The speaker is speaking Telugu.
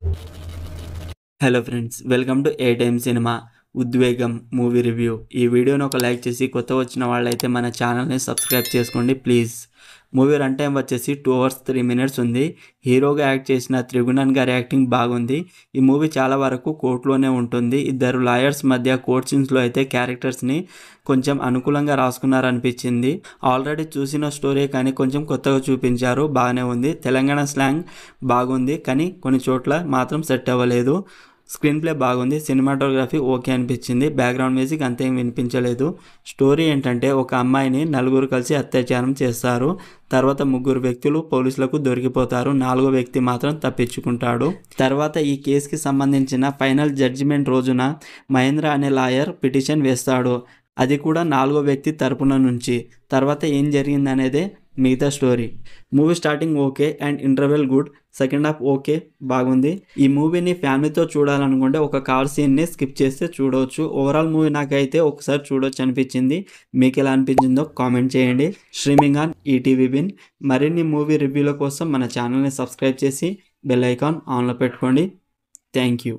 Hello friends, welcome to A time cinema ఉద్వేగం మూవీ రివ్యూ. ఈ వీడియోని ఒక లైక్ చేసి కొత్త వచ్చిన వాళ్ళైతే మన ఛానల్ని సబ్స్క్రైబ్ చేసుకోండి ప్లీజ్. మూవీ రన్ టైం వచ్చేసి 2 hours 3 minutes ఉంది. హీరోగా యాక్ట్ చేసిన త్రిగుణన్ గారి యాక్టింగ్ బాగుంది. ఈ మూవీ చాలా వరకు కోర్టులోనే ఉంటుంది. ఇద్దరు లాయర్స్ మధ్య కోర్ట్ సీన్స్లో అయితే క్యారెక్టర్స్ని కొంచెం అనుకూలంగా రాసుకున్నారనిపించింది. ఆల్రెడీ చూసిన స్టోరీ కానీ కొంచెం కొత్తగా చూపించారు, బాగానే ఉంది. తెలంగాణ స్లాంగ్ బాగుంది కానీ కొన్ని చోట్ల మాత్రం సెట్ అవ్వలేదు. స్క్రీన్ ప్లే బాగుంది, సినిమాటోగ్రఫీ ఓకే అనిపించింది. బ్యాక్గ్రౌండ్ మ్యూజిక్ అంతేం వినిపించలేదు. స్టోరీ ఏంటంటే ఒక అమ్మాయిని నలుగురు కలిసి అత్యాచారం చేస్తారు. తర్వాత 3 వ్యక్తులు పోలీసులకు దొరికిపోతారు. 4వ వ్యక్తి మాత్రం తప్పించుకుంటాడు. తర్వాత ఈ కేసుకి సంబంధించిన ఫైనల్ జడ్జిమెంట్ రోజున మహేంద్ర అనే లాయర్ పిటిషన్ వేస్తాడు, అది కూడా 4వ వ్యక్తి తరపున నుంచి. తర్వాత ఏం జరిగిందనేదే మిగతా story. Movie starting okay and interval good, second half okay బాగుంది. ఈ మూవీని ఫ్యామిలీతో చూడాలనుకుంటే ఒక కార్ సీన్ని స్కిప్ చేస్తే చూడవచ్చు. ఓవరాల్ మూవీ నాకైతే ఒకసారి చూడొచ్చు అనిపించింది. మీకు ఎలా అనిపించిందో కామెంట్ చేయండి. Streaming on ETV win. మరిన్ని మూవీ రివ్యూల కోసం మన ఛానల్ని సబ్స్క్రైబ్ చేసి బెల్ ఐకాన్ ఆన్లో పెట్టుకోండి. Thank you.